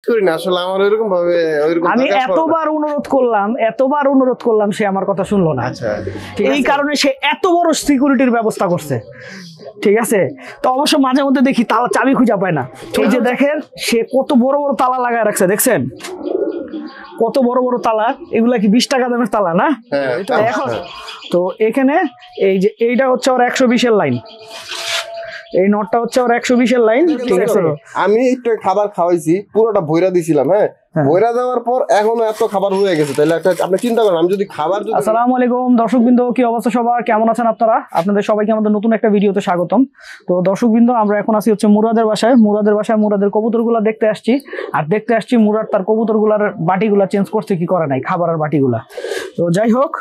করি না আসলে আমার এরকম ভাবে আমি এতবার অনুরোধ করলাম সে আমার কথা শুনলো না। আচ্ছা, এই কারণে সে এত বড় সিকিউরিটির ব্যবস্থা করছে, ঠিক আছে। তো অবশ্য মাঝে মধ্যে দেখি তালা চাবি খুঁজে পায় না। এই যে দেখেন সে কত বড় বড় তালা লাগায় রাখছে, দেখছেন কত বড় বড় তালা। এগুলা কি 20 টাকা দামের তালা না? এখন তো এখানে এই যে এইটা হচ্ছে ওর 120-এর লাইন, এই নটটা হচ্ছে ওর 120-এর লাইন, ঠিক আছে। আমি একটু খাবার খাওয়াইছি, পুরোটা ভইরা দিছিলাম, হ্যাঁ ভইরা দেওয়ার পর এখনো এত খাবার হয়ে গেছে, তাহলে একটা আপনি চিন্তা করেন আমি যদি খাবার। আসসালামু আলাইকুম দর্শকবৃন্দ, কি অবস্থা সবার, কেমন আছেন আপনারা? আপনাদের সবাইকে আমাদের নতুন একটা ভিডিওতে স্বাগতম। তো দর্শকবৃন্দ, আমরা এখন আছি হচ্ছে মুরাদের বাসায়। মুরাদের কবুতরগুলা দেখতে আসছি, আর দেখতে আসছি মুরাদ তার কবুতরগুলার বাটিগুলা চেঞ্জ করছে কি করে নাই, খাবারের বাটিগুলা। তো যাই হোক,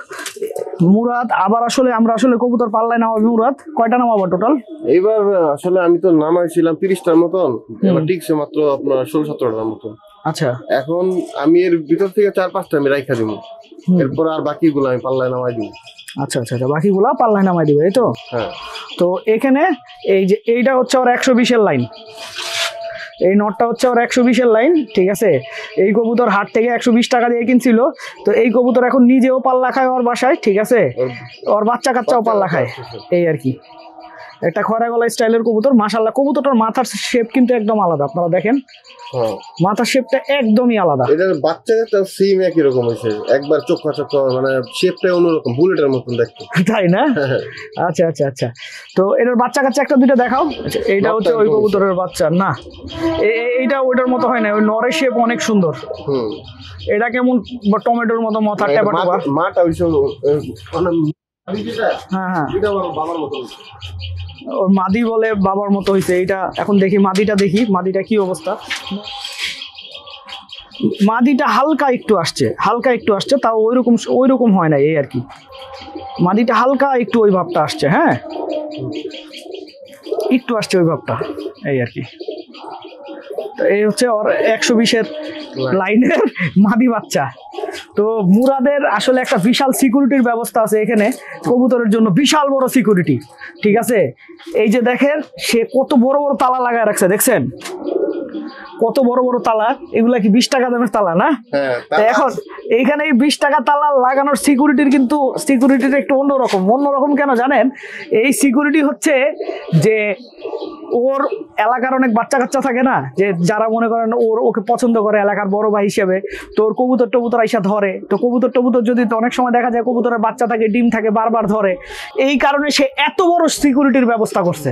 মুরাদ আবার আমরা আসলে কবুতর পাল্লায় নামাবো। মুরাদ কয়টা নামাবো টোটাল? এইবার আসলে আমি তো নামাইছিলাম 30টার মতন, এবার ঠিকছে মাত্র আপনার 16-17টার মতন। আচ্ছা, এখন আমি এর ভিতর থেকে 4-5টা আমি রাইখা দিব, এরপর আর বাকিগুলো আমি পাল্লায় নামাই দিব। আচ্ছা আচ্ছা, বাকিগুলা পাল্লায় নামাই দিবে, এই তো? হ্যাঁ। তো এখানে এই যে এইটা হচ্ছে ওর 120-এর লাইন, এই নটটা হচ্ছে ওর 120-এর লাইন, ঠিক আছে। এই কবুতর হাট থেকে 120 টাকা দিয়ে কিনছিল। তো এই কবুতর এখন নিজেও পাল্লা খায় ওর বাসায়, ঠিক আছে, ওর বাচ্চা কাচ্চাও পাল্লা খায়, এই আর কি। একটা খয়রা গলা স্টাইলের কবুতর, মাশাআল্লাহ। কবুতরটার মাথার শেপ কিন্তু একদম আলাদা, আপনারা দেখেন মাথার শেপটা একদমই আলাদা। এটার বাচ্চাটা সেম একই রকম হয়েছে, একবার চোখা মানে শেপটা অন্যরকম, বুলেটের মতন দেখতে, তাই না? আচ্ছা আচ্ছা আচ্ছা। তো এটার বাচ্চা কাচ্চা একটা দুইটা দেখাও। এইটা হচ্ছে ওই কবুতরের বাচ্চা না, এইটা ওইটার মতো হয় না, ওই নরের শেপ অনেক সুন্দর। এটা কেমন টমেটোর মতো মাথা, মাটা হইছে হ্যাঁ হ্যাঁ, ওর মাদি বলে বাবার মতো হয়েছে। এইটা এখন দেখি মাদিটা কি অবস্থা। মাদিটা হালকা একটু আসছে, তাও ওইরকম হয় না, এই আর কি। মাদিটা হালকা একটু ওই ভাবটা আসছে, হ্যাঁ একটু আসছে ওই ভাবটা, এই আর কি। এই হচ্ছে ওর 120-এর লাইনের মাদি বাচ্চা। তো মুরাদের আসলে একটা বিশাল সিকিউরিটির ব্যবস্থা আছে এখানে, কবুতরের জন্য বিশাল বড় সিকিউরিটি, ঠিক আছে। এই যে দেখেন সে কত বড় বড় তালা লাগায় রাখছে, দেখছেন কত বড় বড় তালা। এগুলা কি 20 টাকা দামের তালা না? এখন এইখানে এই 20 টাকা তালা লাগানোর সিকিউরিটির একটু অন্যরকম কেন জানেন? এই সিকিউরিটি হচ্ছে যে ওর এলাকার অনেক বাচ্চা কাচ্চা থাকে না, যে যারা মনে করেন ওকে পছন্দ করে এলাকার বড় ভাই হিসেবে, তো ওর কবুতর আইসা ধরে। তো কবুতর যদি অনেক সময় দেখা যায় কবুতরের বাচ্চা থাকে, ডিম থাকে, বারবার ধরে। এই কারণে সে এত বড় সিকিউরিটির ব্যবস্থা করছে,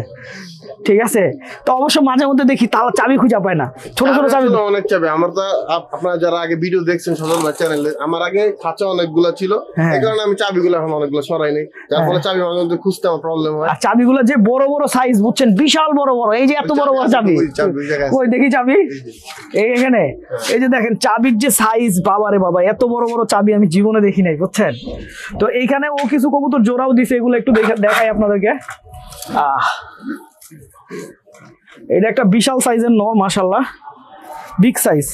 ঠিক আছে। তো অবশ্য মাঝে মধ্যে দেখি তালা চাবি খুঁজে পায় না, ছোট চাবি, অনেক চাবি। আমার তো আপনারা যারা আগে ভিডিও দেখছেন সজল ভাই চ্যানেলে, আমার আগে খাঁচা অনেকগুলো ছিল, এই কারণে আমি চাবিগুলো এখন অনেকগুলো সরাই নাই, যার ফলে চাবি মাঝে মধ্যে খুঁজতে আমার প্রবলেম হয়। আর চাবিগুলো যে বড় বড় সাইজ, বুঝছেন, বিশাল বড়, এই যে এত বড় চাবি, কই দেখি চাবি, এই এখানে এই যে দেখেন চাবির যে সাইজ, বাবারে বাবা, এত বড় চাবি আমি জীবনে দেখি নাই, বুঝছেন। তো এইখানে ও কিছু কবুতর জোড়াও দিছে, এগুলো একটু দেখাই আপনাদেরকে। এটা একটা বিশাল সাইজের নর, মাশাআল্লাহ, বিগ সাইজ,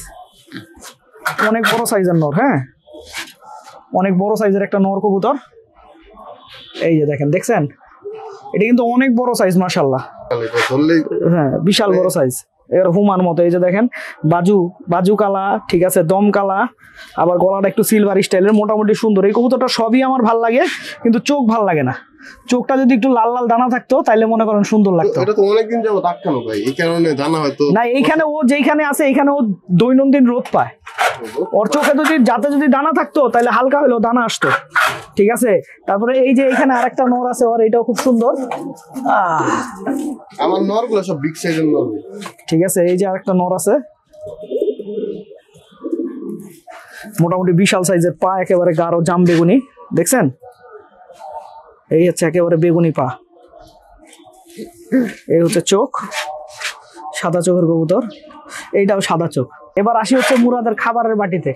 অনেক বড় সাইজের নর, হ্যাঁ অনেক বড় সাইজের একটা নর কবুতর। এই যে দেখছেন, এটা কিন্তু অনেক বড় সাইজ, মাশাআল্লাহ, হ্যাঁ বিশাল বড় সাইজ, এর হুমার মতো। এই যে দেখেন বাজু কালা, ঠিক আছে, দম কালা, আবার গলাটা একটু সিলভার স্টাইলের, মোটামুটি সুন্দর। এই কবুতরটা সবই আমার ভাল লাগে, কিন্তু চোখ ভাল লাগে না। চোখটা যদি একটু লাল লাল দানা থাকতো তাইলে মনে করেন সুন্দর লাগতো। এটা তো অনেকদিন যাবত আটকানো ভাই, এই কারণে দানা হয়তো না। এইখানে ও যেখানে আছে, এখানে ও দৈনন্দিন রোদ পায়। ওর চোখে যদি দানা থাকতো তাহলে হালকা হলেও দানা আসতো, ঠিক আছে। তারপরে এই যে এখানে আরেকটা নর আছে ওর, এটাও খুব সুন্দর। আমার নরগুলো সব বিগ সাইজের নর, ঠিক আছে। এই যে আরেকটা নর আছে, মোটামুটি বিশাল সাইজের, পা একেবারে গাঢ় জাম বেগুনি, দেখছেন, এই হচ্ছে একেবারে বেগুনি পা। এই হচ্ছে চোখ, সাদা চোখের কবুতর, এইটাও সাদা চোখ। এবার আসি হচ্ছে মুরাদের খাবারের বাটিতে।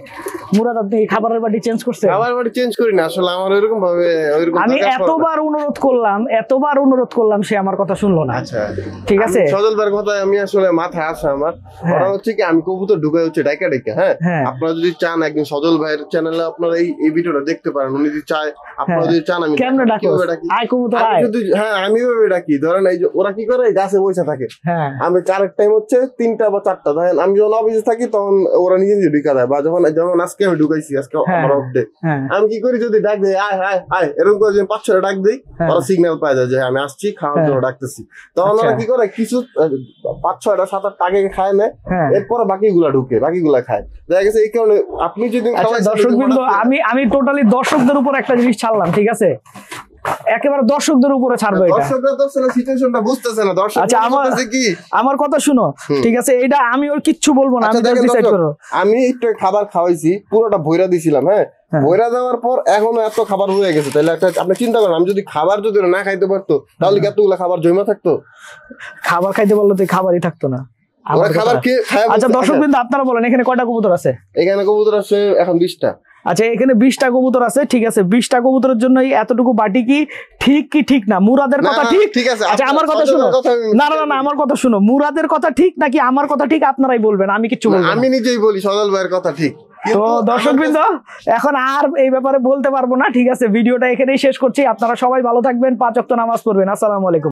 মুরাদ, আপনি এই খাবারের বাটি চেঞ্জ করছেন? খাবারের বাটি চেঞ্জ করি না আসলে, আমার এরকম ভাবে আমি এতবার অনুরোধ করলাম সে আমার কথা শুনলো না। আচ্ছা, ঠিক আছে। সজল ভাইয়ের কথা আমি আসলে মাথায় আসে আমার, ওরা হচ্ছে কি আমি কবুতর ঢুকাই হচ্ছে ডাইকা, হ্যাঁ। আপনারা যদি চান একদিন সজল ভাইয়ের চ্যানেলে আপনারা এই ভিডিওটা দেখতে পারেন, উনি যদি চায়, আপনারা যদি চান আমি কেমনে ডাকি, আয় কবুতর আয়, হ্যাঁ আমি ওইভাবে ডাকি। ধরেন এই যে ওরা কি করে, গাছে বসে থাকে, আমি চারের টাইম হচ্ছে 3টা বা 4টা, ধরেন আমি যখন অফিসে থাকি ডাকি তখন ওরা নিজে নিজে ঢুকা দেয়, বা যখন আজকে আমি ঢুকাইছি, আজকে আমার অফ ডে, আমি কি করি যদি ডাক দেয় আয় আয় আয় এরকম করে 5-6টা ডাক দেই, ওরা সিগন্যাল পায় যায় যে আমি আসছি খাওয়ার জন্য ডাকতেছি, তখন ওরা কি করে কিছু 5-6টা 7-8টা আগে খায় নেয়, এরপরে বাকিগুলা ঢুকে বাকিগুলা খায়। দেখা গেছে এই কারণে আপনি যদি দর্শকবৃন্দ আমি টোটালি দর্শকদের উপর একটা জিনিস ছাড়লাম, ঠিক আছে, একেবারে দর্শকদের উপরে ছাড়বো এটা। দর্শকরা তো সিচুয়েশনটা বুঝতেছে না, দর্শক আচ্ছা আমার কথা শুনো, ঠিক আছে, এটা আমি ওর কিচ্ছু বলবো না, আমি ডিসাইড করব। আমি একটু খাবার খাওয়াইছি, পুরোটা ভইরা দিছিলাম, হ্যাঁ ভইরা দেওয়ার পর এখনো এত খাবার হয়ে গেছে, তাহলে একটা আপনি চিন্তা করেন, আমি যদি খাবার যদি না খাইতে পারতো তাহলে কি এতগুলা খাবার জমা থাকতো? খাবার খাইতে পারলে তো খাবারই থাকতো না। আচ্ছা দর্শকবৃন্দ আপনারা বলেন এখানে কয়টা কবুতর আছে? এখানে কবুতর আছে এখন 20টা। আচ্ছা এখানে 20টা কবুতর আছে, ঠিক আছে, 20টা কবুতরের জন্য এতটুকু বাটি কি ঠিক না? মুরাদের কথা ঠিক আছে? আচ্ছা আমার কথা শুনো, না আমার কথা শুনো, মুরাদের কথা ঠিক নাকি আমার কথা ঠিক আপনারাই বলবেন, আমি কিচ্ছু বলবো না। আমি নিজেই বলি সজল ভাইয়ের কথা ঠিক। তো দর্শকবৃন্দ এখন আর এই ব্যাপারে বলতে পারবো না, ঠিক আছে, ভিডিওটা এখানেই শেষ করছি। আপনারা সবাই ভালো থাকবেন, 5 ওয়াক্ত নামাজ পড়বেন। আসসালামু আলাইকুম।